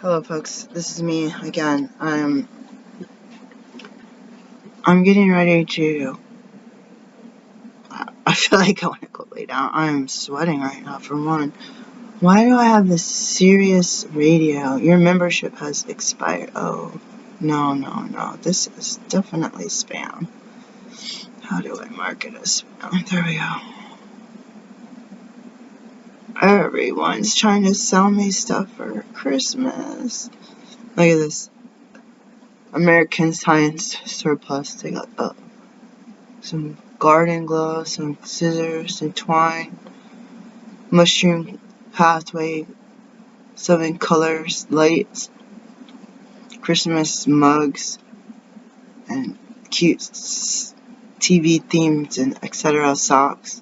Hello folks, this is me again. I'm getting ready to, I feel like I want to go lay down. I'm sweating right now for one. Why do I have this Sirius radio? Your membership has expired. Oh, no. This is definitely spam. How do I mark it as spam? There we go. Everyone's trying to sell me stuff for Christmas. Look at this. American Science Surplus. They got some garden gloves, some scissors, some twine, mushroom pathway, 7 colors, lights, Christmas mugs, and cute TV themes and etc. socks.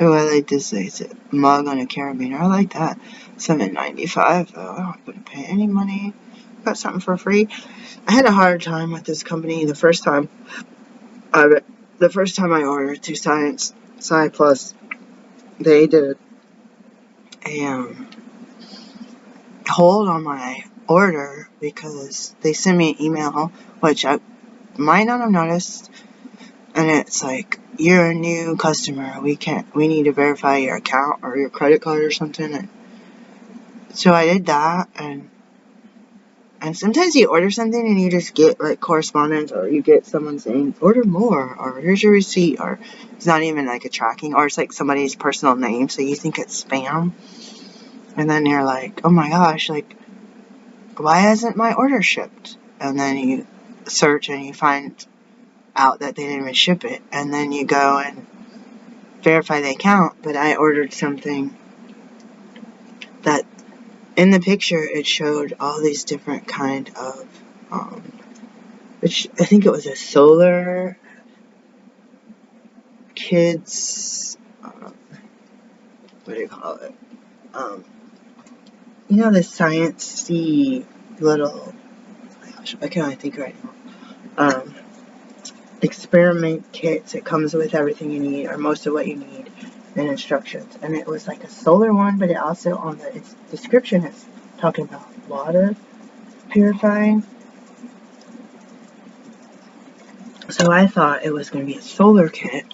Oh, I like this. It's a mug on a carabiner. I like that. $7.95. Oh, I don't have to pay any money. Got something for free. I had a hard time with this company the first time I ordered through Sci Plus. They did a hold on my order because they sent me an email, which I might not have noticed, and it's like, you're a new customer, we need to verify your account or your credit card or something. And so I did that, and sometimes you order something and you just get like correspondence, or you get someone saying order more, or here's your receipt, or it's not even like a tracking, or it's like somebody's personal name, so you think it's spam, and then you're like, oh my gosh, like, why hasn't my order shipped? And then you search and you find out that they didn't even ship it, and then you go and verify the account. But I ordered something that in the picture it showed all these different kind of which I think it was a solar kids what do you call it, the sciencey little, oh my gosh, I can't think right now, experiment kits. It comes with everything you need, or most of what you need, and instructions. And it was like a solar one, but it also, on its description, it's talking about water purifying. So I thought it was going to be a solar kit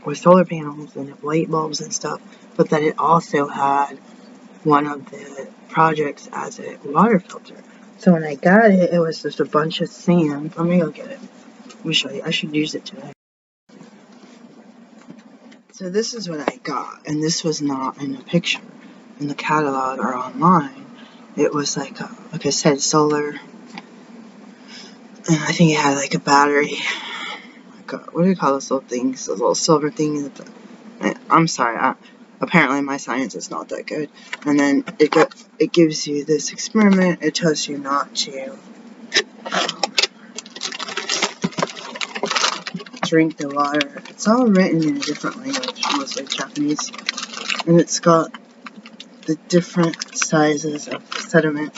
with solar panels and light bulbs and stuff, but that it also had one of the projects as a water filter. So when I got it, it was just a bunch of sand. Let me go get it. Let me show you. I should use it today. So this is what I got, and this was not in the picture, in the catalog or online. It was like I said, solar, and I think it had like a battery. What do you call those little things? Those little silver things. I'm sorry. Apparently my science is not that good. And then it gives you this experiment. It tells you not to drink the water. It's all written in a different language, mostly Japanese, and it's got the different sizes of sediment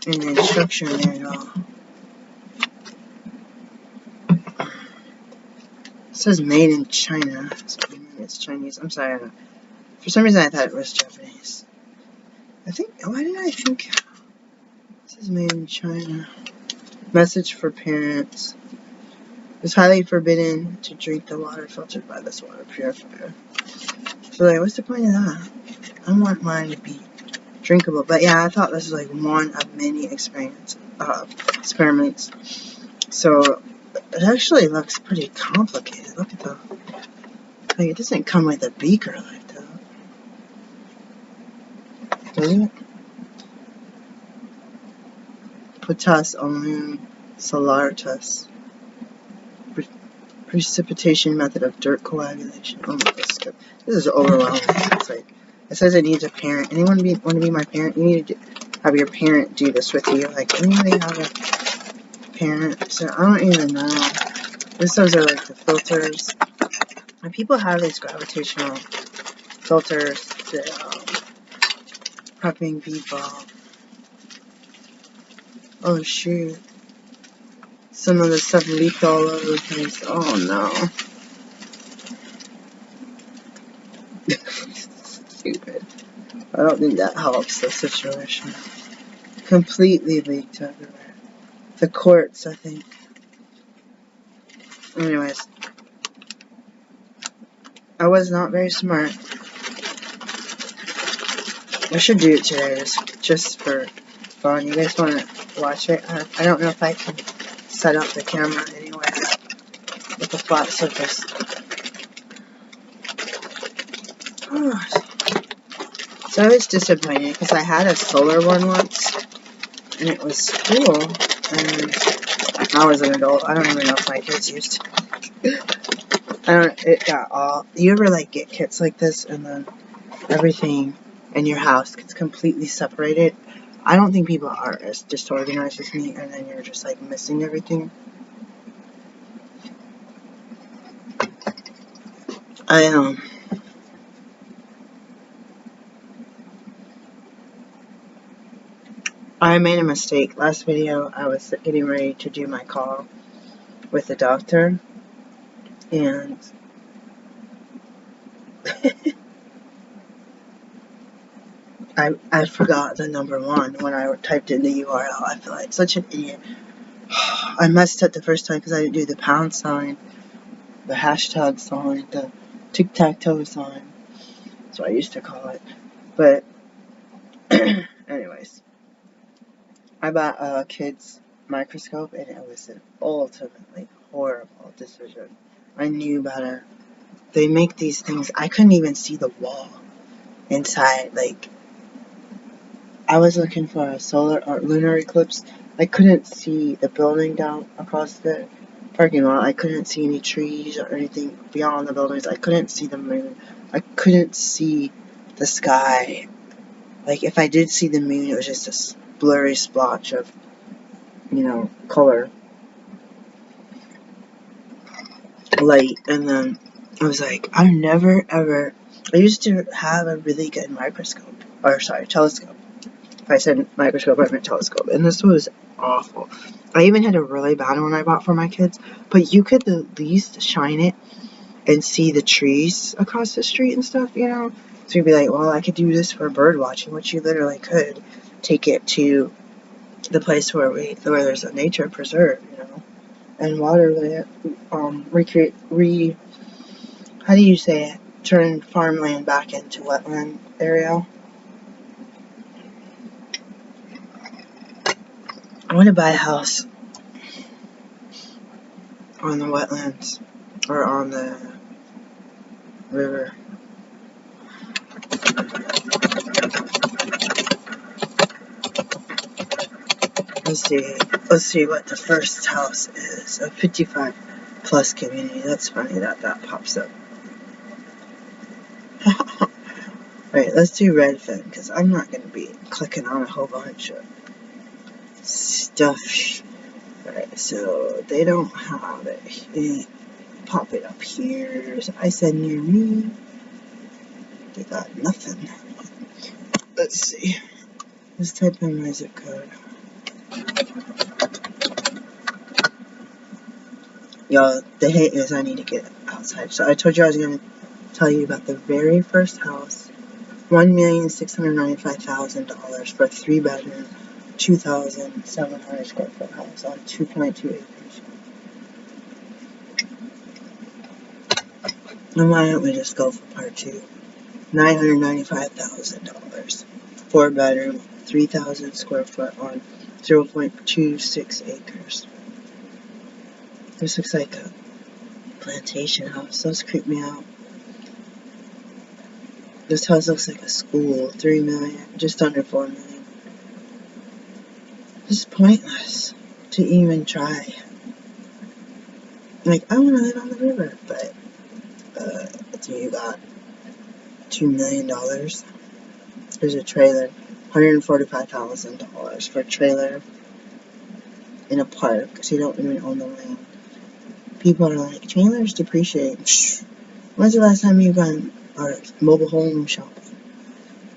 in the instruction manual. It says made in China. It's Chinese. I'm sorry. For some reason I thought it was Japanese. Why did I think it says made in China? Message for parents. It's highly forbidden to drink the water filtered by this water purifier. So like, what's the point of that? I want mine to be drinkable. But yeah, I thought this was like one of many experiments. So it actually looks pretty complicated. Look at that. Like, it doesn't come with a beaker like that. Does it? Potas alum salaratus. Precipitation method of dirt coagulation. Oh my goodness. This is overwhelming. It's like, it says it needs a parent. Anyone want to be my parent? You need to have your parent do this with you. Like, anybody have a parent? So I don't even know. Those are like the filters. And people have these gravitational filters to prepping people. Oh shoot. Some of the stuff leaked all over the place. Oh no. stupid. I don't think that helps the situation. Completely leaked everywhere. The courts, I think. Anyways, I was not very smart. I should do it today, just for fun. You guys want to watch it? I don't know if I can set up the camera anyway with a flat surface. So I was disappointed because I had a solar one once, and it was cool. And I was an adult. I don't even know if my kids used it. It got all. You ever like get kits like this, and then everything in your house gets completely separated? I don't think people are as disorganized as me, and then you're just like missing everything. I made a mistake. Last video, I was getting ready to do my call with the doctor, and I forgot the number 1 when I typed in the URL. I feel like such an idiot. I messed up the first time because I didn't do the pound sign, the hashtag sign, the tic-tac-toe sign. That's what I used to call it. But anyways, I bought a kid's microscope, and it was an ultimately horrible decision. I knew better. They make these things, I couldn't even see the wall inside. Like, I was looking for a solar or lunar eclipse. I couldn't see the building down across the parking lot. I couldn't see any trees or anything beyond the buildings. I couldn't see the moon. I couldn't see the sky. Like, if I did see the moon, it was just a blurry splotch of, color, light. And then I was like, I used to have a really good telescope. If I said microscope, I meant telescope. And this was awful. I even had a really bad one I bought for my kids. But you could at least shine it and see the trees across the street and stuff, So you'd be like, well, I could do this for bird watching, which you literally could. Take it to the place where there's a nature preserve, and water how do you say it? Turn farmland back into wetland area. I want to buy a house on the wetlands or on the river. Let's see what the first house is. A 55 plus community. That's funny that pops up. Alright, let's do Redfin, because I'm not going to be clicking on a whole bunch of stuff. Alright, so they don't have it. Pop it up here. So I said near me. They got nothing. Let's see. Let's type in my zip code. Y'all, the hate is I need to get outside. So I told you I was going to tell you about the very first house. $1,695,000 for a 3-bedroom, 2,700 square foot house on 2.2 acres. And why don't we just go for part 2? $995,000. 4-bedroom, 3,000 square foot on 0.26 acres. This looks like a plantation house. Those creep me out. This house looks like a school. $3 million, just under $4 million. It's pointless to even try. Like, I want to live on the river, but you got $2 million. There's a trailer, $145,000 for a trailer in a park, so you don't even own the land. People are like, trailers depreciate. Shh. When's the last time you gone mobile home shopping?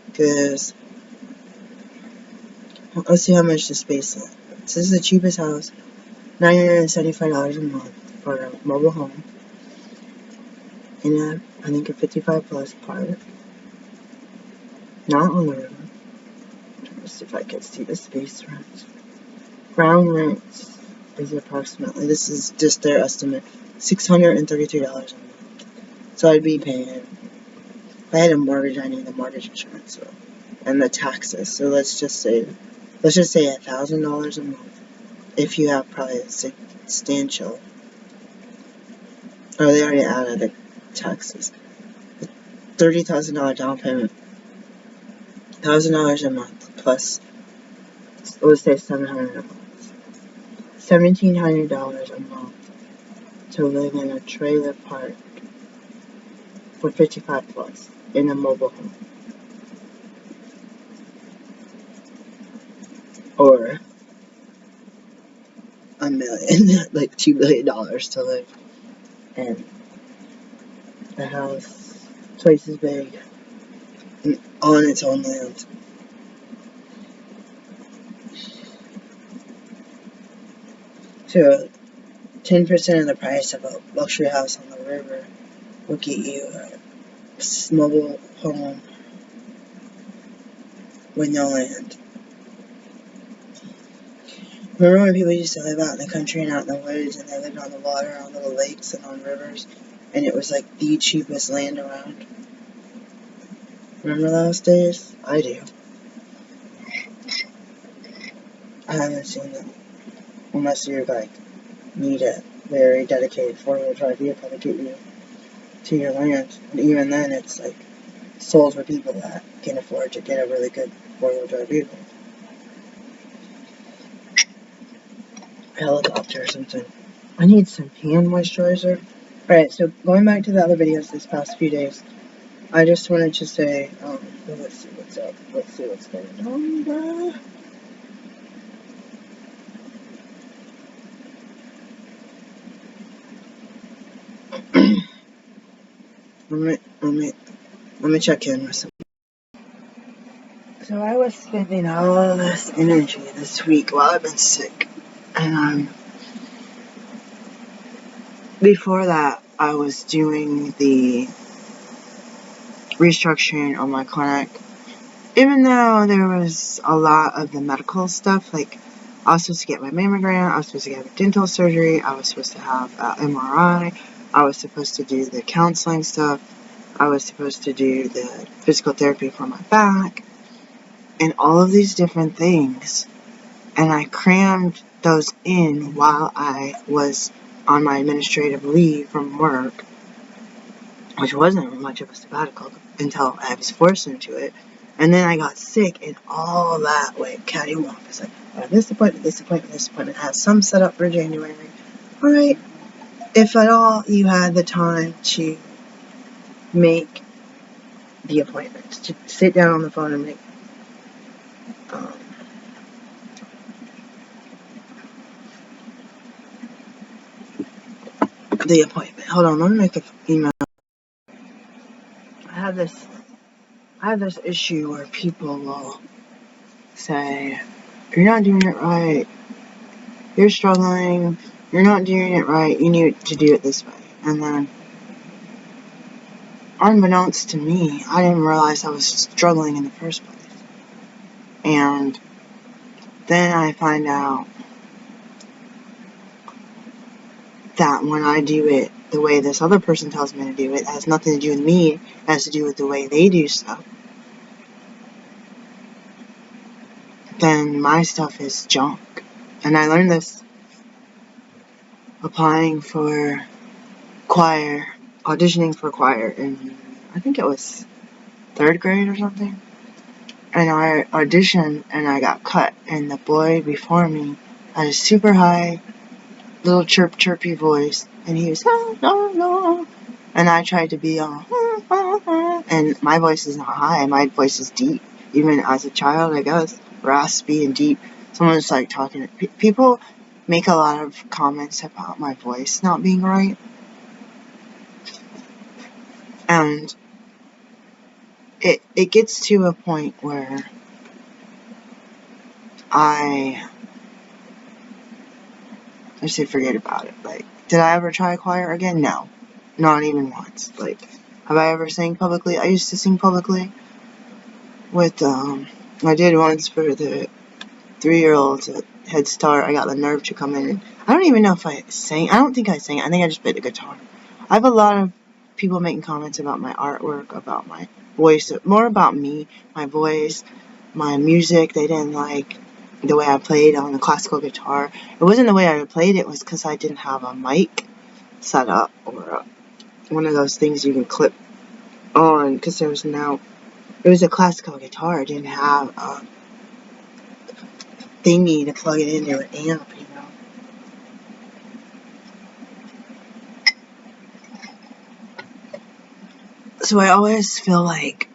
Because let's see how much the space is. This is the cheapest house, $975 a month for a mobile home. And I think a 55 plus part. Not on the river. Let's see if I can see the space rent. Ground rent is approximately, this is just their estimate, $633 a month. So I'd be paying, if I had a mortgage, I need the mortgage insurance, so, and the taxes. So let's just say $1,000 a month. If you have probably a substantial, oh, they already added the taxes. $30,000 down payment, $1,000 a month plus, let's say $700 a month. $1,700 a month to live in a trailer park for 55 plus in a mobile home. Or $1 million, like $2 billion to live in a house twice as big on its own land. So 10% of the price of a luxury house on the river will get you a mobile home with no land. Remember when people used to live out in the country and out in the woods, and they lived on the water, on little lakes and on rivers, and it was like the cheapest land around? Remember those days? I do. I haven't seen them. Unless you like need a very dedicated 4-wheel drive vehicle to get you to your land. And even then, it's like sold for people that can afford to get a really good 4-wheel drive vehicle. Helicopter or something. I need some hand moisturizer. Alright, so going back to the other videos this past few days, I just wanted to say, let's see what's up. Let's see what's going on, bro. Let me check in with some. So I was spending all this energy this week while I've been sick, and before that I was doing the restructuring on my clinic. Even though there was a lot of the medical stuff, like I was supposed to get my mammogram, I was supposed to get dental surgery, I was supposed to have an MRI, I was supposed to do the counseling stuff, I was supposed to do the physical therapy for my back, and all of these different things. And I crammed those in while I was on my administrative leave from work, which wasn't much of a sabbatical until I was forced into it. And then I got sick, and all that went cattywampus. Like, this appointment, has some set up for January. Alright, if at all you had the time to make the appointment, to sit down on the phone and make the appointment. Hold on, let me make an email. I have this issue where people will say, you're not doing it right, you're struggling, you're not doing it right, you need to do it this way. And then, unbeknownst to me, I didn't realize I was struggling in the first place. And then I find out that when I do it the way this other person tells me to do it, it has nothing to do with me, it has to do with the way they do stuff. Then my stuff is junk. And I learned this applying for choir, auditioning for choir in, I think it was 3rd grade or something. And I auditioned and I got cut, and the boy before me had a super high little chirpy voice, and he was no, and I tried to be and my voice is not high, my voice is deep, even as a child, I guess, raspy and deep. Someone's like talking, people make a lot of comments about my voice not being right, and it gets to a point where I say forget about it. Like, did I ever try choir again? No. Not even once. Like, have I ever sang publicly? I used to sing publicly. with, I did once for the 3-year-olds at Head Start. I got the nerve to come in. And I don't even know if I sang. I don't think I sang. I think I just played the guitar. I have a lot of people making comments about my artwork, about my voice, more about me, my voice, my music. They didn't like the way I played on the classical guitar. It wasn't the way I played, it was because I didn't have a mic set up or one of those things you can clip on, because it was a classical guitar. It didn't have a thingy to plug it into an amp, you know. So I always feel like,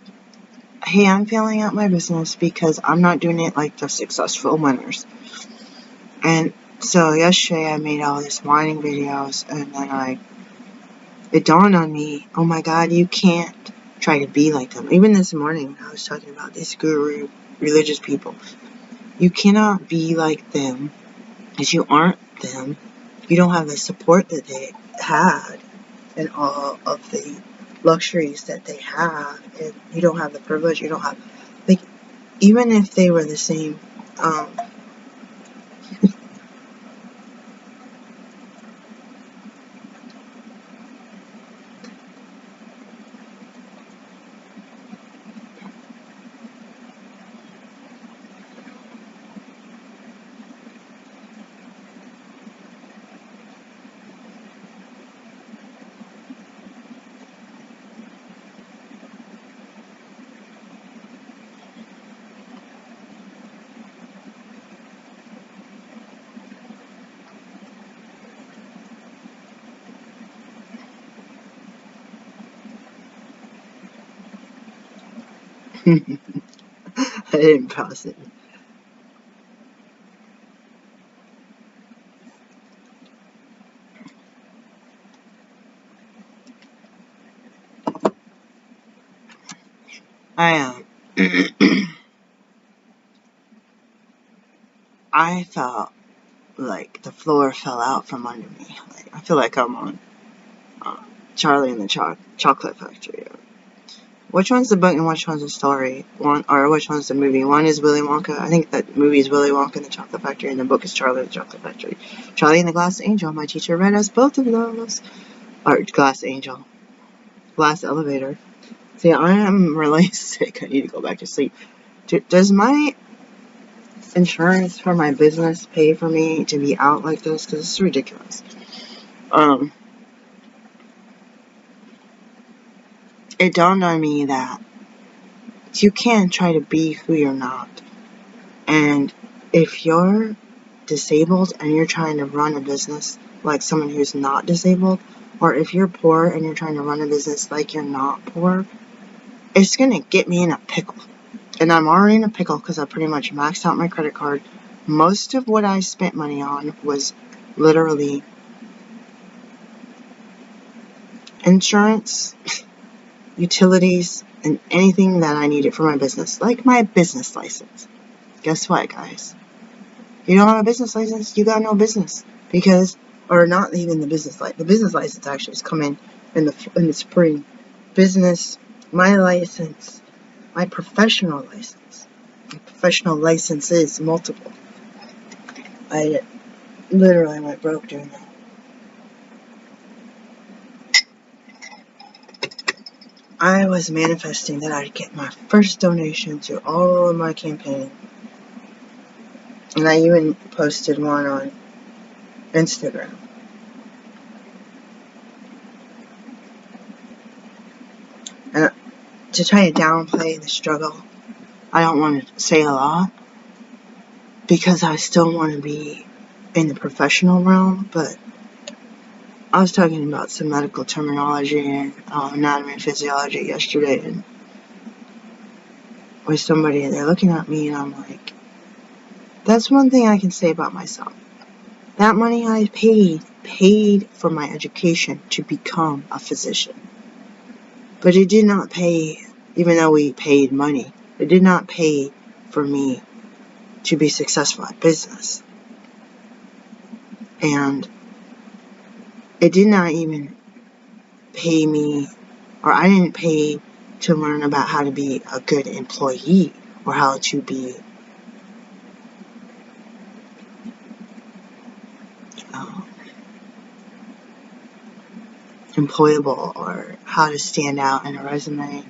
hey, I'm failing at my business because I'm not doing it like the successful winners. And so yesterday I made all these whining videos, and then it dawned on me, oh my god, you can't try to be like them. Even this morning I was talking about these guru religious people. You cannot be like them, because you aren't them. You don't have the support that they had and all of the luxuries that they have, and you don't have the privilege. You don't have, like, even if they were the same, I didn't pass it. I felt like the floor fell out from under me. Like, I feel like I'm on Charlie and the Chocolate Factory. Which one's the book and which one's the story? Which one's the movie? One is Willy Wonka. I think that movie is Willy Wonka and the Chocolate Factory, and the book is Charlie and the Chocolate Factory. Charlie and the Glass Angel. My teacher read us both of those. Or Glass Angel. Glass Elevator. See, I am really sick. I need to go back to sleep. Does my insurance for my business pay for me to be out like this? Because it's ridiculous. It dawned on me that you can't try to be who you're not. And if you're disabled and you're trying to run a business like someone who's not disabled, or if you're poor and you're trying to run a business like you're not poor, it's going to get me in a pickle. And I'm already in a pickle because I pretty much maxed out my credit card. Most of what I spent money on was literally insurance, utilities, and anything that I needed for my business, like my business license. Guess what, guys? You don't have a business license, you got no business. Or not even the business license. The business license actually is coming in the spring. My license, my professional license. My professional license is multiple. I literally went broke doing that. I was manifesting that I'd get my first donation to all of my campaign. And I even posted one on Instagram. And to try to downplay the struggle, I don't want to say a lot, because I still want to be in the professional realm, but I was talking about some medical terminology and anatomy and physiology yesterday, and with somebody, and they're looking at me, and I'm like, that's one thing I can say about myself. That money I paid for my education to become a physician. But it did not pay, even though we paid money, it did not pay for me to be successful at business. And it did not even pay me, or I didn't pay to learn about how to be a good employee or how to be employable or how to stand out in a resume,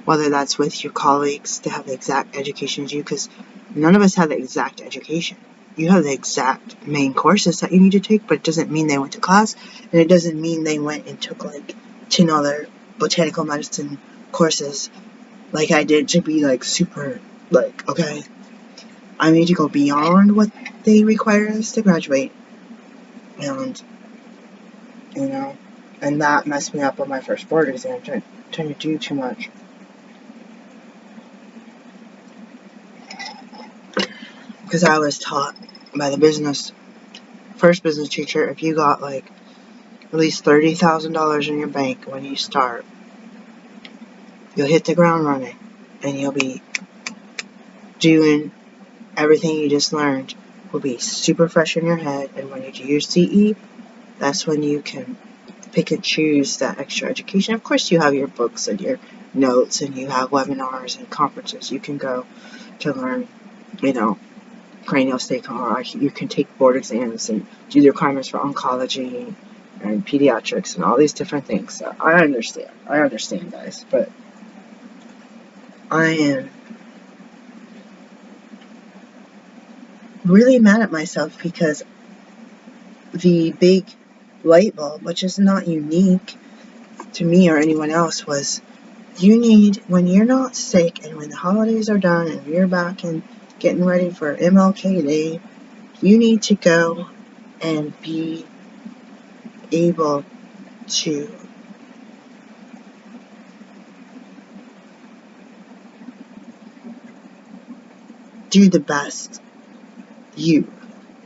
whether that's with your colleagues to have the exact education as you, because none of us have the exact education. You have the exact main courses that you need to take, but it doesn't mean they went to class, and it doesn't mean they went and took like 10 other botanical medicine courses like I did to be like super, like, okay, I need to go beyond what they require us to graduate. And, you know, and that messed me up on my first board exam, trying to do too much. Because I was taught by the first business teacher, if you got like at least $30,000 in your bank when you start, you'll hit the ground running and you'll be doing everything you just learned will be super fresh in your head, and when you do your CE, that's when you can pick and choose that extra education. Of course, you have your books and your notes, and you have webinars and conferences you can go to learn, cranial or you can take board exams and do the requirements for oncology and pediatrics and all these different things. So I understand, guys, but I am really mad at myself because the big light bulb, which is not unique to me or anyone else, was when you're not sick and when the holidays are done and you're back and getting ready for MLK Day, you need to go and be able to do the best. You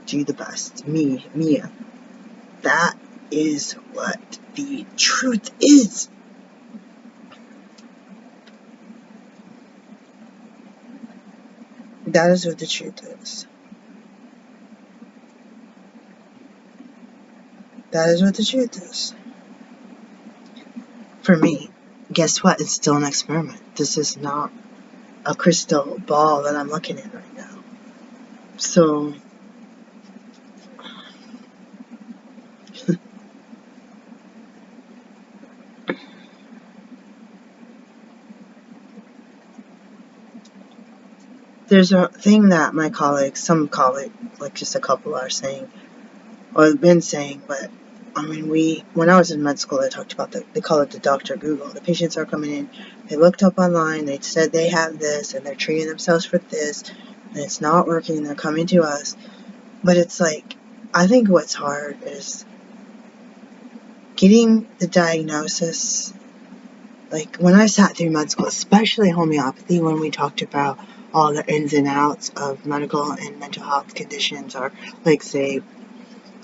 do the best. Mia. That is what the truth is. That is what the truth is. That is what the truth is. For me, guess what? It's still an experiment. This is not a crystal ball that I'm looking at right now. So, there's a thing that some colleagues, like just a couple are saying, or have been saying, but I mean, when I was in med school, they talked about they call it the Dr. Google. The patients are coming in, they looked up online, they said they have this, and they're treating themselves for this, and it's not working, they're coming to us. But it's like, I think what's hard is getting the diagnosis. Like, when I sat through med school, especially homeopathy, when we talked about all the ins and outs of medical and mental health conditions, or like say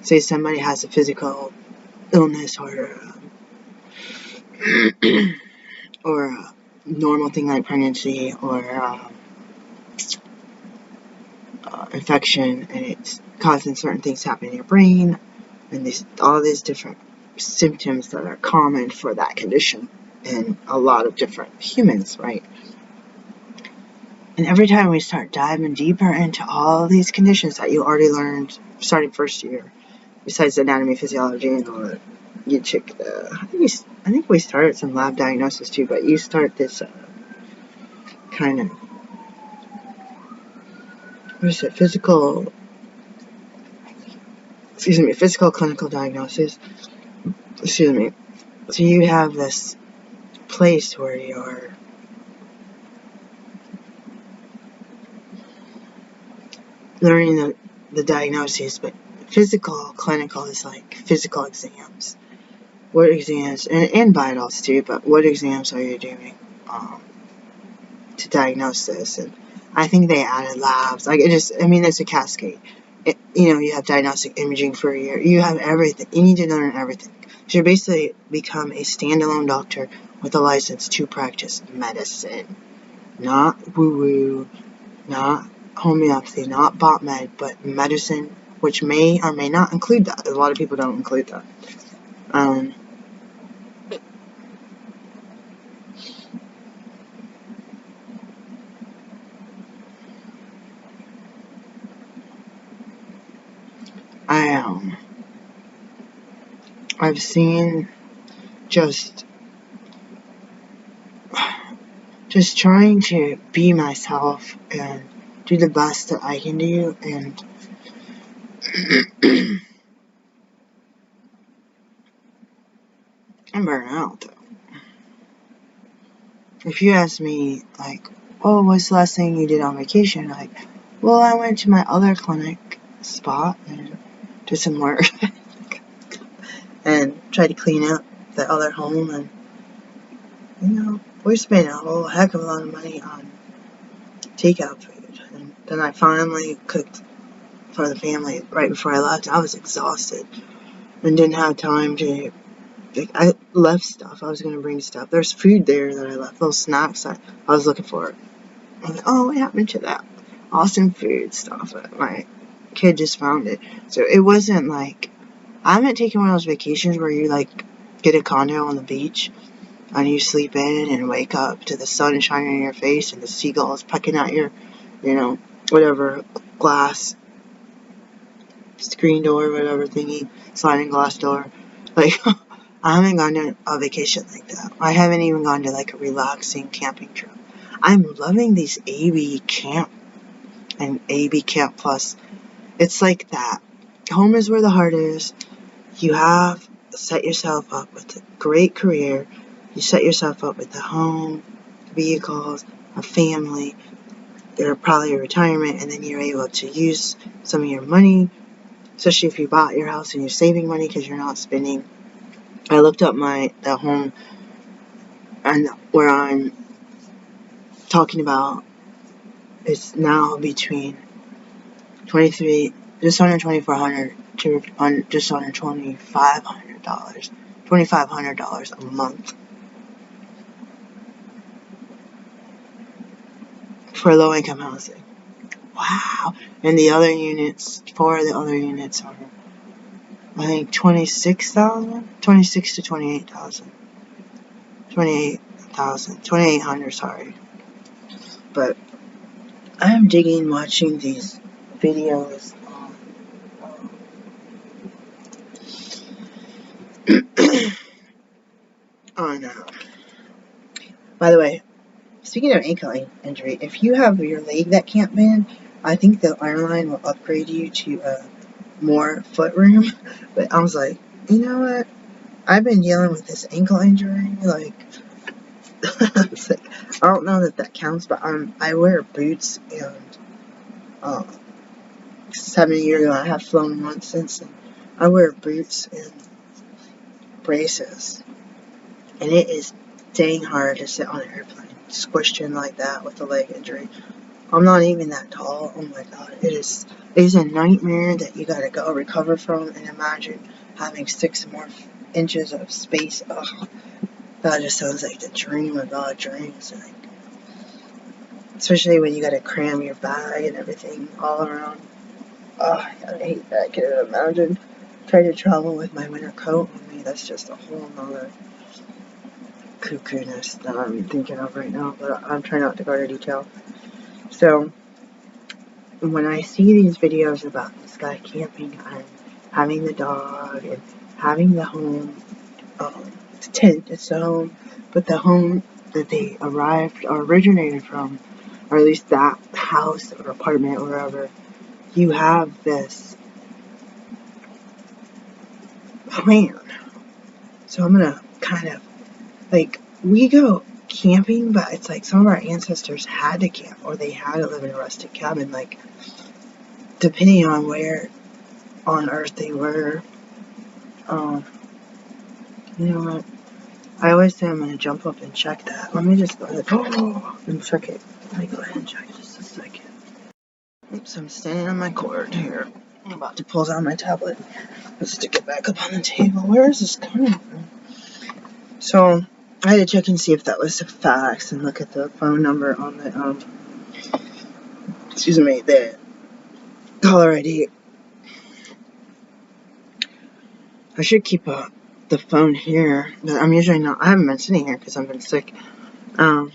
somebody has a physical illness or or a normal thing like pregnancy or infection, and it's causing certain things to happen in your brain, and all these different symptoms that are common for that condition in a lot of different humans, right? And every time we start diving deeper into all these conditions that you already learned starting first year, besides anatomy, physiology, and all that, you check I think we started some lab diagnosis too, but you start this kind of, physical clinical diagnosis. So you have this place where you're learning the diagnoses, but clinical is like physical exams. What exams, and vitals too, but what exams are you doing to diagnose this? And I think they added labs. Like, it's a cascade. You have diagnostic imaging for a year. You have everything. You need to learn everything. So you basically become a standalone doctor with a license to practice medicine. Not woo-woo, not homeopathy, not bot med, but medicine, which may or may not include that. A lot of people don't include that. I've seen just trying to be myself and do the best that I can do, and I'm burnt out though. If you ask me, like, oh, what's the last thing you did on vacation? Like, well, I went to my other clinic spot and did some work and tried to clean up the other home, and we spent a whole heck of a lot of money on takeout food. And then I finally cooked for the family right before I left. I was exhausted and didn't have time to. I left stuff. I was going to bring stuff. There's food there that I left, little snacks I was looking for. I was like, oh, what happened to that awesome food stuff? My kid just found it. So it wasn't like, I haven't taken one of those vacations where you like get a condo on the beach and you sleep in and wake up to the sun shining in your face and the seagulls pecking at your, whatever, glass, screen door, whatever thingy, sliding glass door. Like, I haven't gone to a vacation like that. I haven't even gone to like a relaxing camping trip. I'm loving these AB Camp and AB Camp Plus. It's like that. Home is where the heart is. You have set yourself up with a great career. You set yourself up with a home, vehicles, a family. You're probably a retirement, and then you're able to use some of your money, especially if you bought your house and you're saving money because you're not spending. I looked up the home and where I'm talking about, it's now between just under $2,400 to just under $2,500 a month for low income housing. Wow. And the other units, 4 of the other units are, I think, 26 to 28,000. 2,800, sorry. But I'm digging watching these videos on by the way, speaking of ankle injury, if you have your leg that can't bend, I think the airline will upgrade you to more foot room. But I was like, you know what? I've been dealing with this ankle injury, like, it's like, I don't know that counts, but I wear boots, and 7 years ago I have flown once since, and I wear boots and braces, and it is dang hard to sit on an airplane squished in like that with a leg injury. I'm not even that tall. Oh my god, it is a nightmare that you gotta go recover from, and imagine having 6 more inches of space. Ugh, that just sounds like the dream of all dreams. Like, especially when you gotta cram your bag and everything all around. Ugh, I hate that. Can you imagine trying to travel with my winter coat on me? That's just a whole nother cuckoo-ness that I'm thinking of right now, but I'm trying not to go into detail. So, when I see these videos about this guy camping and having the dog and having the home, the tent, it's the home, but the home that they arrived or originated from, or at least that house or apartment or wherever, you have this plan. So I'm gonna kind of, like, we go camping, but it's like some of our ancestors had to camp or they had to live in a rustic cabin, like, depending on where on earth they were. You know what? I always say I'm going to jump up and check that. Let me just go ahead and check it. Let me go ahead and check just a second. Oops, I'm standing on my cord here. I'm about to pull down my tablet. Let's stick it back up on the table. Where is this coming from? So, I had to check and see if that was a fax and look at the phone number on the, the caller ID. I should keep the phone here, but I'm usually not. I haven't been sitting here because I've been sick. Oh,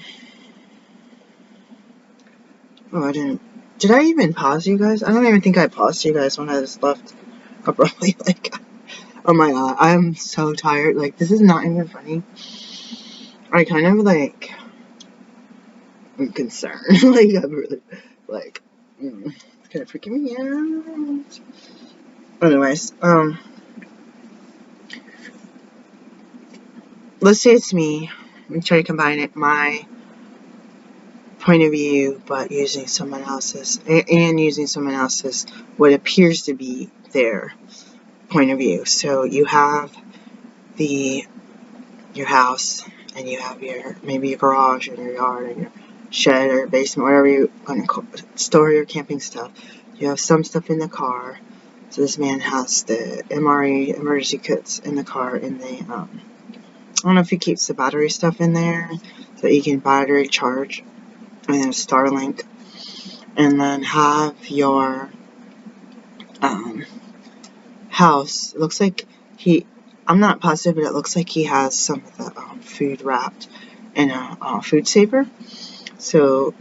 I didn't. Did I even pause you guys? I don't even think I paused you guys when I just left I'll probably like, oh my god, I'm so tired. Like, this is not even funny. I kind of like, I'm concerned. Like, I'm really, like, it's kind of freaking me out. Anyways, let's say it's me. I'm trying to combine it, my point of view, but using someone else's, and using someone else's, what appears to be their point of view. So you have your house, and you have maybe your garage, and your yard, and your shed, or basement, whatever you want to store your camping stuff. You have some stuff in the car. So this man has the MRE, emergency kits, in the car, in the, I don't know if he keeps the battery stuff in there, so you can battery charge, and then Starlink, and then have your, house. It looks like I'm not positive, but it looks like he has some of the, food wrapped in a food saver. So,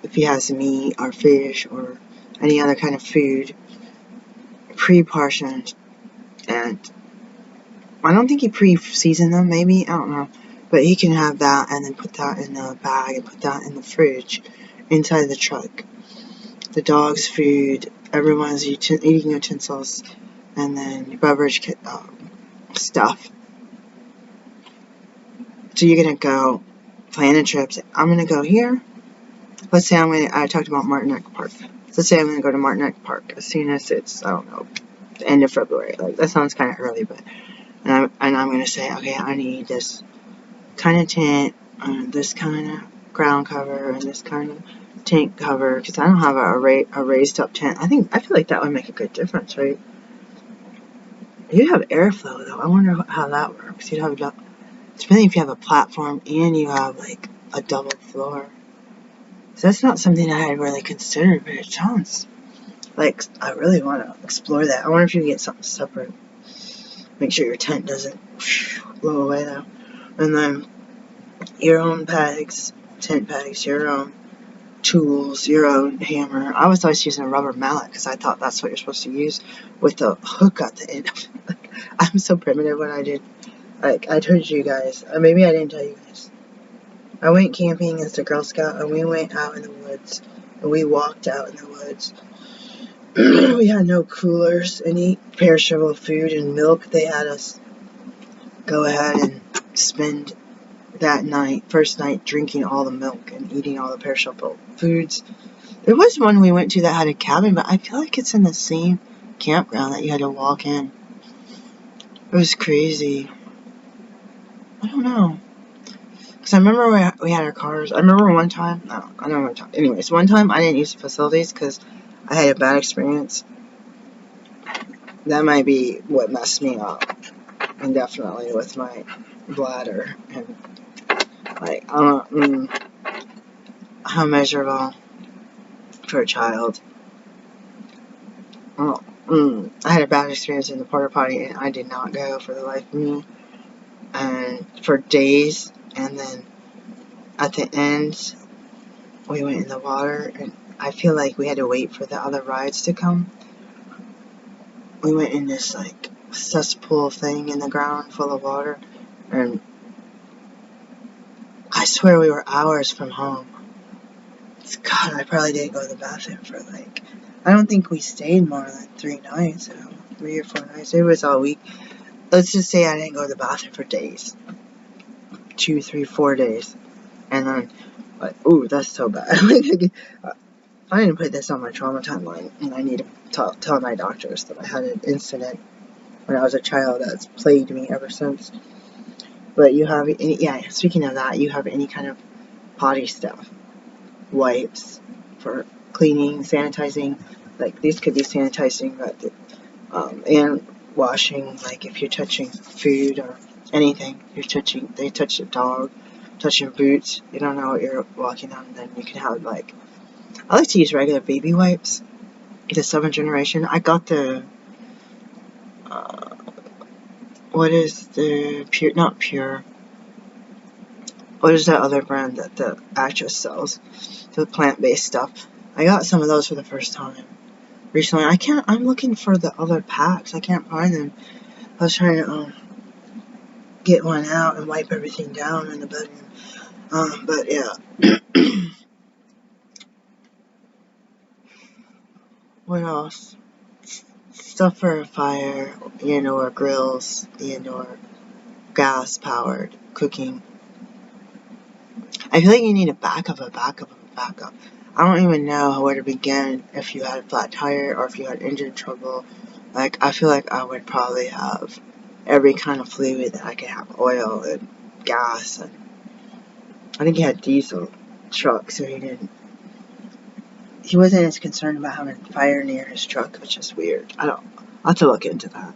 if he has meat or fish or any other kind of food pre-portioned, and I don't think he pre-seasoned them, maybe, I don't know, but he can have that and then put that in a bag and put that in the fridge inside the truck. The dog's food, everyone's eating utensils, and then beverage stuff. So you're gonna go planning trips. I'm gonna go here. Let's say I talked about Martineck Park. Let's say I'm gonna go to Martineck Park as soon as it's, I don't know, the end of February. Like, that sounds kind of early, but and I'm gonna say, okay, I need this kind of tent, this kind of ground cover, and this kind of tent cover, because I don't have a raised up tent. I feel like that would make a good difference, right? You have airflow though. I wonder how that works. You'd have depending if you have a platform and you have like a double floor. So that's not something I had really considered, but it sounds like I really want to explore that. I wonder if you can get something separate. Make sure your tent doesn't blow away though. And then your own pegs, tent pegs, your own tools, your own hammer. I was always using a rubber mallet because I thought that's what you're supposed to use with the hook at the end of it. Like, I'm so primitive when I did. Like, I told you guys, maybe I didn't tell you guys. I went camping as a Girl Scout, and we went out in the woods, and we walked out in the woods. We had no coolers, any perishable food and milk. They had us go ahead and spend that first night, drinking all the milk and eating all the perishable foods. There was one we went to that had a cabin, but I feel like it's in the same campground that you had to walk in. It was crazy. I don't know. Because I remember we had our cars. I remember one time, no, I don't know what time. Anyways, one time I didn't use the facilities because I had a bad experience. That might be what messed me up. And definitely with my bladder. And, like, I don't how miserable for a child. I had a bad experience in the porta potty, and I did not go for the life of me. And for days, and then at the end, we went in the water, and I feel like we had to wait for the other rides to come. We went in this, like, cesspool thing in the ground full of water, and I swear we were hours from home. God, I probably didn't go to the bathroom for, like, I don't think we stayed more than 3 nights, 3 or 4 nights. It was all week. Let's just say I didn't go to the bathroom for days. 2, 3, 4 days. And then, like, ooh, that's so bad. I didn't put this on my trauma timeline, and I need to tell my doctors that I had an incident when I was a child that's plagued me ever since. But you have, speaking of that, you have any kind of potty stuff. Wipes for cleaning, sanitizing. Like, these could be sanitizing, but, and washing, like, if you're touching food or anything, they touch the dog, touching boots, you don't know what you're walking on, then you can have, like, I like to use regular baby wipes, the 7th generation. I got the, what is the not Pure, what is that other brand that the actress sells, the plant-based stuff. I got some of those for the first time, recently. I'm looking for the other packs. I can't find them. I was trying to get one out and wipe everything down in the bedroom. But yeah. What else? Stuff for a fire, or grills, or gas-powered cooking. I feel like you need a backup. I don't even know where to begin if you had a flat tire or if you had engine trouble. Like, I feel like I would probably have every kind of fluid that I could have, oil and gas. And I think he had diesel truck, so he wasn't as concerned about having fire near his truck, which is weird. I'll have to look into that.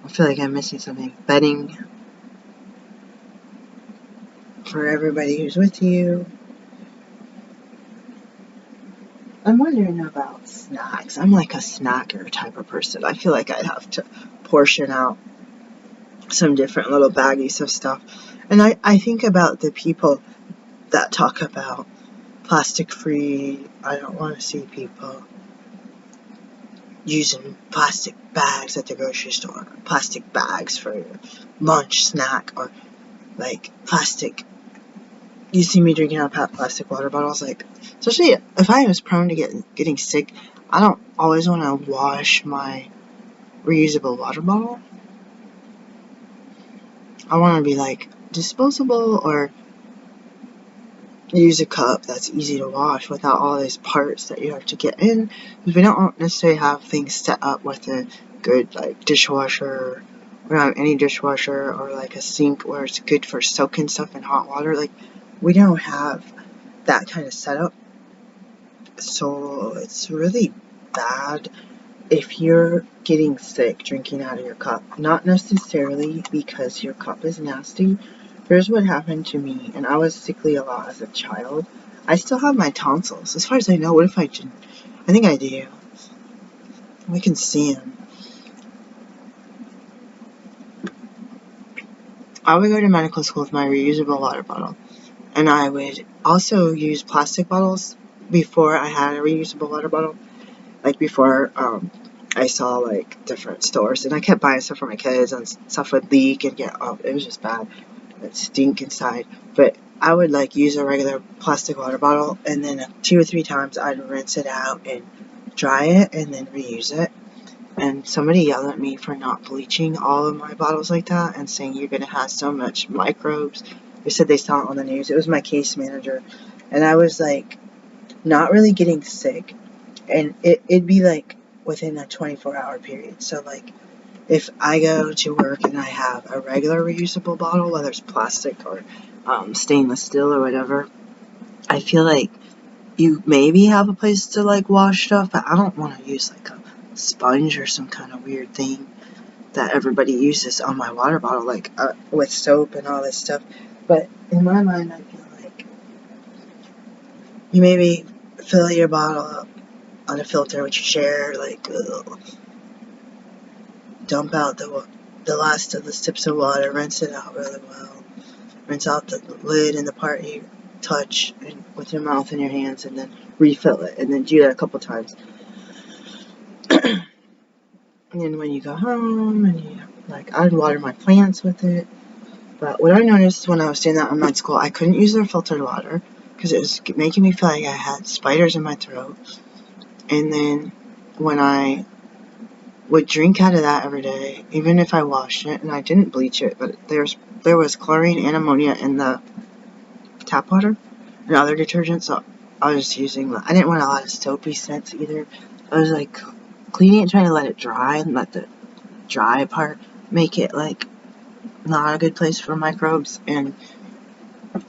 I feel like I'm missing something. Bedding for everybody who's with you. I'm wondering about snacks. I'm like a snacker type of person. I feel like I'd have to portion out some different little baggies of stuff. And I think about the people that talk about plastic free. I don't want to see people using plastic bags at the grocery store, plastic bags for lunch, snack, or like plastic. You see me drinking out of plastic water bottles, like, especially if I was prone to getting sick, I don't always want to wash my reusable water bottle. I want to be like disposable or use a cup that's easy to wash without all these parts that you have to get in. Because we don't necessarily have things set up with a good like dishwasher. We don't have any dishwasher or like a sink where it's good for soaking stuff in hot water. Like, we don't have that kind of setup. So it's really bad if you're getting sick drinking out of your cup. Not necessarily because your cup is nasty. Here's what happened to me, and I was sickly a lot as a child. I still have my tonsils. As far as I know, what if I didn't? I think I do. We can see them. I would go to medical school with my reusable water bottle, and I would also use plastic bottles before I had a reusable water bottle. Like, before I saw like different stores, and I kept buying stuff for my kids, and stuff would leak and it was just bad. It'd stink inside. But I would like use a regular plastic water bottle, and then 2 or 3 times I'd rinse it out and dry it and then reuse it. And somebody yelled at me for not bleaching all of my bottles like that and saying you're gonna have so much microbes. They said they saw it on the news. It was my case manager, and I was like not really getting sick, and it'd be like within a 24-hour period. So like, if I go to work and I have a regular reusable bottle, whether it's plastic or stainless steel or whatever, I feel like you maybe have a place to like wash stuff, but I don't want to use like a sponge or some kind of weird thing that everybody uses on my water bottle, like with soap and all this stuff. But in my mind, I feel like you maybe fill your bottle up on a filter which you share, like dump out the last of the sips of water, rinse it out really well, rinse out the lid and the part you touch and with your mouth and your hands, and then refill it, and then do that a couple times. And then when you go home, and I'd water my plants with it. But what I noticed when I was doing that in med school, I couldn't use their filtered water because it was making me feel like I had spiders in my throat. And then when I would drink out of that every day, even if I washed it, and I didn't bleach it, but there was chlorine and ammonia in the tap water and other detergents, so I was using. I didn't want a lot of soapy scents either. I was like cleaning it, trying to let it dry and let the dry part make it like not a good place for microbes. And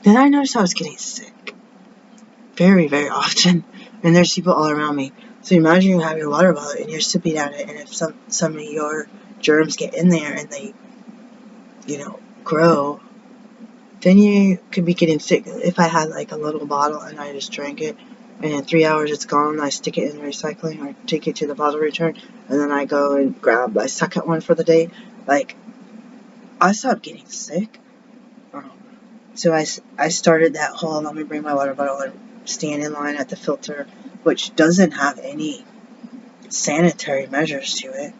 then I noticed I was getting sick very, very often, and there's people all around me. So imagine you have your water bottle and you're sipping at it, and if some of your germs get in there and they, grow, then you could be getting sick. If I had like a little bottle and I just drank it, and in 3 hours it's gone, I stick it in the recycling or take it to the bottle return, and then I go and grab my second one for the day, like, I stopped getting sick. So I started that whole let me bring my water bottle and stand in line at the filter, which doesn't have any sanitary measures to it.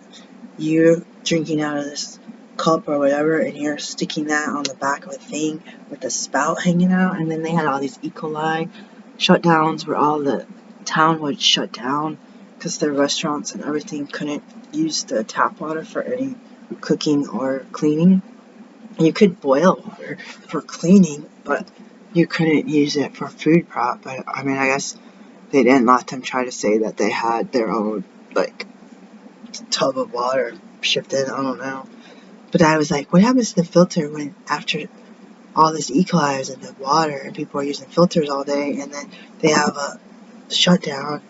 You're drinking out of this cup or whatever, and you're sticking that on the back of a thing with the spout hanging out. And then they had all these E. coli shutdowns where all the town would shut down because their restaurants and everything couldn't use the tap water for any cooking or cleaning. You could boil water for cleaning, but you couldn't use it for food prep. But I mean, I guess they didn't let them try to say that they had their own, like, tub of water shipped in. I don't know. But I was like, what happens to the filter when after all this E. coli is in the water and people are using filters all day, and then they have a shutdown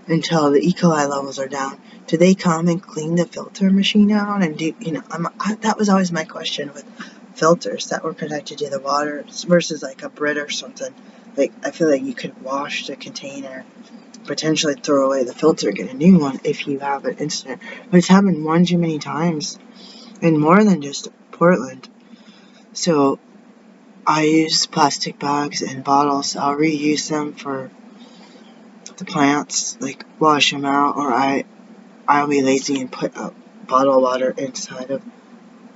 until the E. coli levels are down? Do they come and clean the filter machine out? And do that was always my question with filters that were connected to the water versus like a Brit or something. Like, I feel like you could wash the container, potentially throw away the filter, get a new one if you have an incident. But it's happened one too many times, and more than just Portland. So I use plastic bags and bottles. I'll reuse them for the plants, like wash them out, or I'll be lazy and put a bottle of water inside of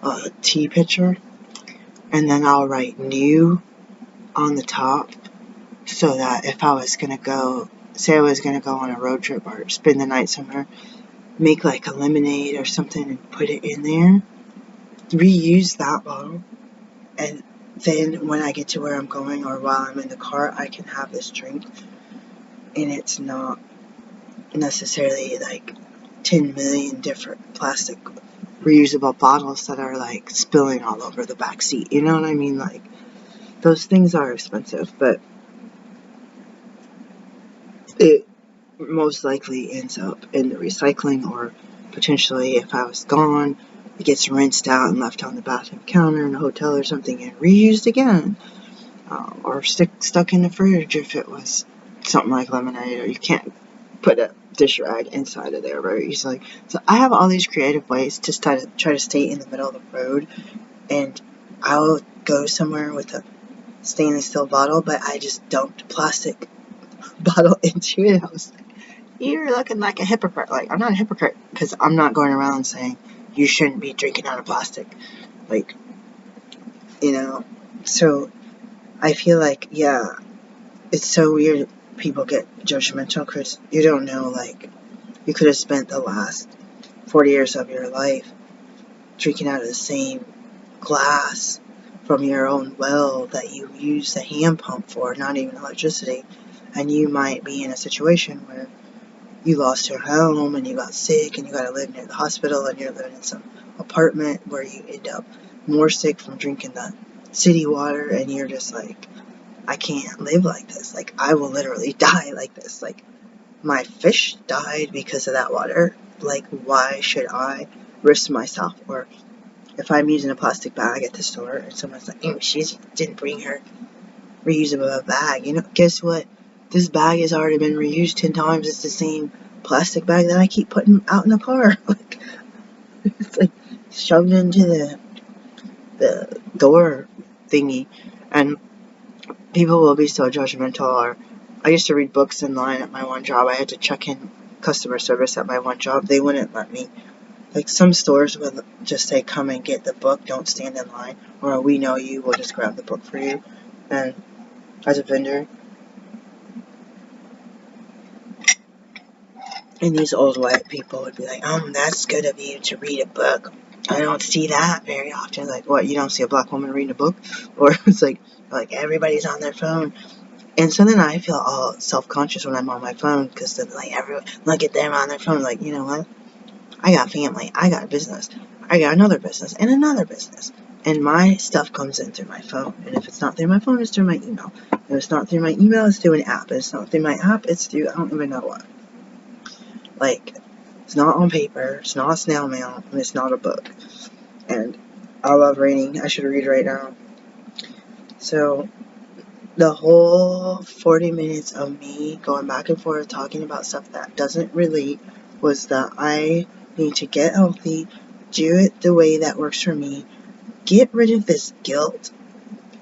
a tea pitcher, and then I'll write new on the top, so that if I was gonna go, say I was gonna go on a road trip or spend the night somewhere, make like a lemonade or something and put it in there, reuse that bottle, and then when I get to where I'm going or while I'm in the car, I can have this drink, and it's not necessarily like 10 million different plastic reusable bottles that are like spilling all over the back seat. You know what I mean? Like, those things are expensive, but it most likely ends up in the recycling, or potentially, if I was gone, it gets rinsed out and left on the bathroom counter in a hotel or something and reused again, or stuck in the fridge if it was something like lemonade, or you can't put a dish rag inside of there very easily. So I have all these creative ways to try to stay in the middle of the road, and I'll go somewhere with a stainless steel bottle, but I just dumped plastic bottle into it. I was like, you're looking like a hypocrite. Like, I'm not a hypocrite because I'm not going around saying you shouldn't be drinking out of plastic. Like, so I feel like, yeah, it's so weird people get judgmental because you don't know, like, you could have spent the last 40 years of your life drinking out of the same glass from your own well that you use the hand pump for, not even electricity, and you might be in a situation where you lost your home and you got sick and you got to live near the hospital, and you're living in some apartment where you end up more sick from drinking the city water, and you're just like, I can't live like this. Like, I will literally die like this. Like, my fish died because of that water. Like, why should I risk myself? Or if I'm using a plastic bag at the store and someone's like, she didn't bring her reusable bag. Guess what? This bag has already been reused 10 times. It's the same plastic bag that I keep putting out in the car. Like, it's like shoved into the door thingy. And people will be so judgmental. Or I used to read books in line at my one job. I had to check in customer service at my one job. They wouldn't let me. Like, some stores would just say, come and get the book, don't stand in line, or we know you, we'll just grab the book for you. And as a vendor, and these old white people would be like, that's good of you to read a book. I don't see that very often. Like, what, you don't see a black woman reading a book? Or it's like everybody's on their phone. And so then I feel all self-conscious when I'm on my phone, because then, like, everyone, look at them on their phone. Like, you know what? I got family, I got a business, I got another business, and another business. And my stuff comes in through my phone. And if it's not through my phone, it's through my email. If it's not through my email, it's through an app. If it's not through my app, it's through, I don't even know what. Like, it's not on paper, it's not snail mail, and it's not a book. And I love reading. I should read right now. So, the whole 40 minutes of me going back and forth talking about stuff that doesn't relate was that I need to get healthy, do it the way that works for me, get rid of this guilt.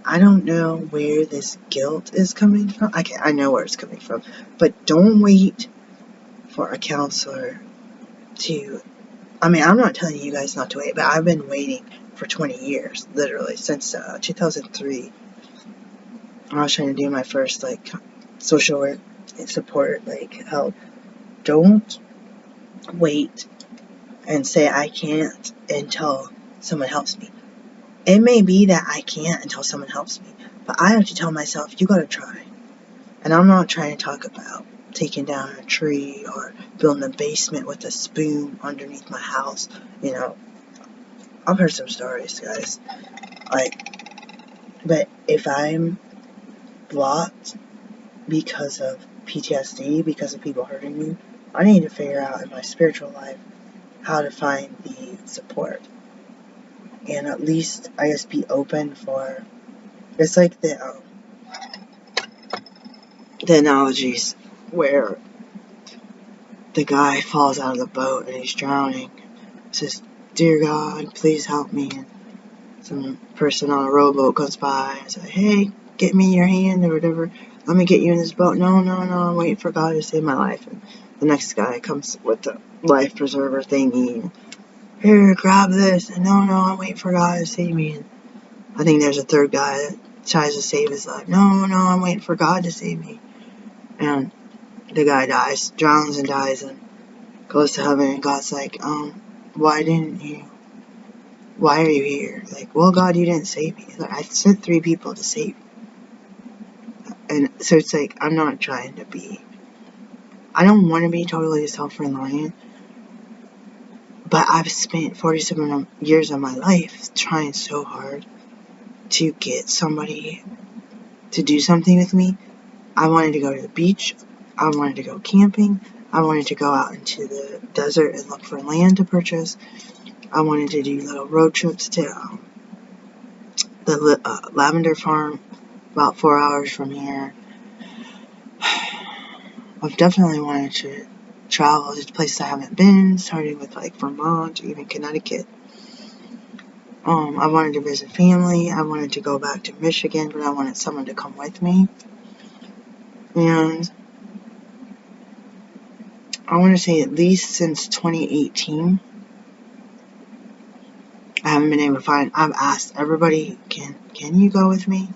I don't know where this guilt is coming from. I know where it's coming from. But don't wait for a counselor to... I mean, I'm not telling you guys not to wait, but I've been waiting for 20 years, literally, since 2003. I was trying to do my first, like, social work support, like, help. Don't wait and say I can't until someone helps me. It may be that I can't until someone helps me, but I have to tell myself, you gotta try. And I'm not trying to talk about taking down a tree or building a basement with a spoon underneath my house. You know, I've heard some stories, guys. Like, but if I'm blocked because of PTSD, because of people hurting me, I need to figure out in my spiritual life how to find the support. And at least, I guess, be open for... It's like the analogies where the guy falls out of the boat and he's drowning. Says, "Dear God, please help me." And some person on a rowboat comes by and says, "Hey, get me your hand or whatever. Let me get you in this boat." No, I'm waiting for God to save my life. And the next guy comes with the life preserver thingy. "Here, grab this." And no, I'm waiting for God to save me. And I think there's a third guy that tries to save his life. No, I'm waiting for God to save me. And the guy dies, drowns and dies, and goes to heaven. And God's like, why are you here? Like, well, God, you didn't save me. Like, I sent 3 people to save you. And so it's like, I'm not trying to be... I don't want to be totally self-reliant, but I've spent 47 years of my life trying so hard to get somebody to do something with me. I wanted to go to the beach. I wanted to go camping. I wanted to go out into the desert and look for land to purchase. I wanted to do little road trips to the lavender farm about 4 hours from here. I've definitely wanted to travel to places I haven't been, starting with like Vermont, even Connecticut. I wanted to visit family. I wanted to go back to Michigan, but I wanted someone to come with me. And I want to say at least since 2018, I haven't been able to find... I've asked everybody, can you go with me?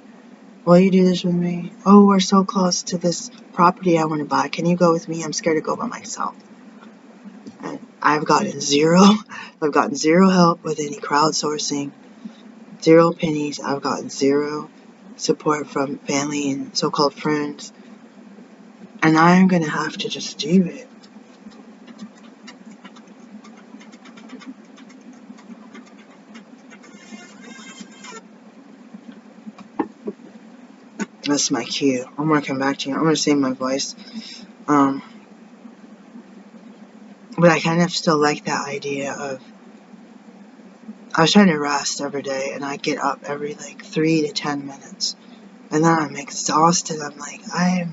Will you do this with me? Oh, we're so close to this property I want to buy. Can you go with me? I'm scared to go by myself. And I've gotten zero help with any crowdsourcing, 0 pennies. I've gotten 0 support from family and so-called friends. And I'm going to have to just do it. That's my cue. I'm going to come back to you. I'm going to save my voice. But I kind of still like that idea of... I was trying to rest every day, and I get up every like 3 to 10 minutes. And then I'm exhausted. I'm like, my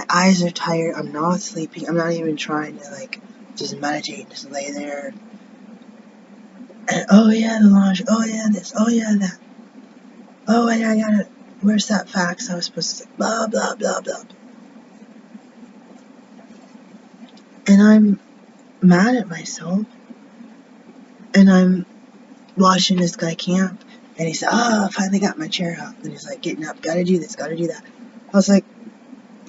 eyes are tired. I'm not sleeping. I'm not even trying to like just meditate, just lay there. And oh yeah, the launch. Oh yeah, this. Oh yeah, that. Oh, and I gotta... Where's that fax I was supposed to say? Blah, blah, blah, blah. And I'm mad at myself. And I'm watching this guy camp. And he said, I finally got my chair up. And he's like, getting up. Gotta do this. Gotta do that. I was like,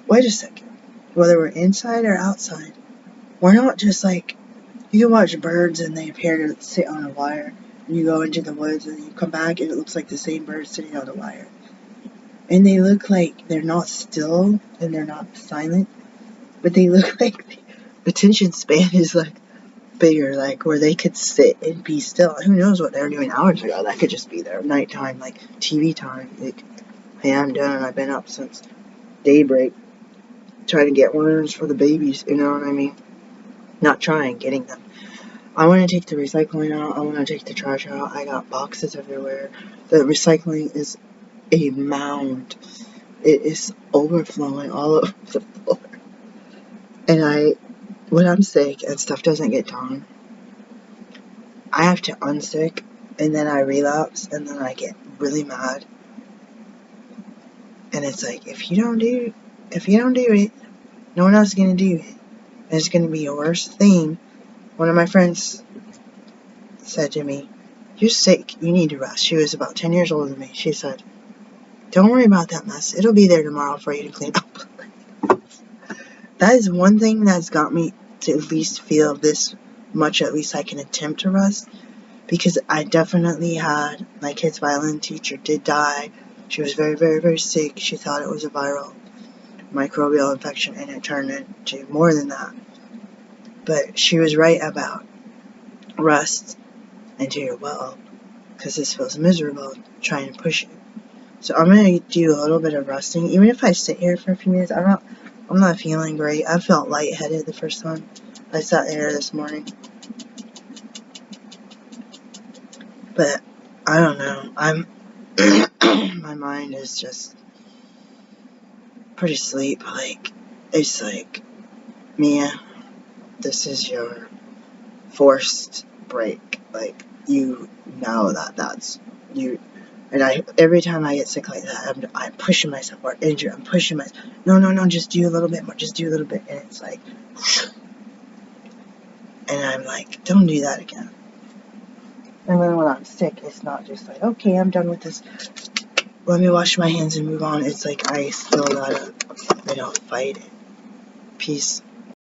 wait a second. Whether we're inside or outside, we're not just like... You can watch birds and they appear to sit on a wire. And you go into the woods and you come back and it looks like the same bird sitting on the wire. And they look like they're not still and they're not silent, but they look like the attention span is like bigger, like where they could sit and be still. Who knows what they were doing hours ago? That could just be their nighttime, like TV time. Like, hey, I'm done. I've been up since daybreak trying to get worms for the babies. You know what I mean? Not trying, getting them. I want to take the recycling out. I want to take the trash out. I got boxes everywhere. The recycling is a mound. It is overflowing all over the floor. And when I'm sick and stuff doesn't get done, I have to unsick, and then I relapse, and then I get really mad. And it's like, if you don't do it, no one else is going to do it. And it's going to be a worse thing. One of my friends said to me, "You're sick. You need to rest." She was about 10 years older than me. She said, "Don't worry about that mess. It'll be there tomorrow for you to clean up." That is one thing that's got me to at least feel this much. At least I can attempt to rest. Because I definitely had, my kid's violin teacher did die. She was very, very, very sick. She thought it was a viral microbial infection, and it turned into more than that. But she was right about rest and do your well, because this feels miserable trying to push it. So I'm going to do a little bit of resting. Even if I sit here for a few minutes, I'm not feeling great. I felt lightheaded the first time I sat here this morning. But I don't know. My mind is just pretty asleep. Like, it's like, Mia, this is your forced break. Like, you know that's you. And every time I get sick like that, I'm pushing myself, or injured, I'm pushing myself. No, just do a little bit more, just do a little bit. And it's like, and I'm like, don't do that again. And then when I'm sick, it's not just like, okay, I'm done with this. Let me wash my hands and move on. It's like, I still gotta, fight it. Peace.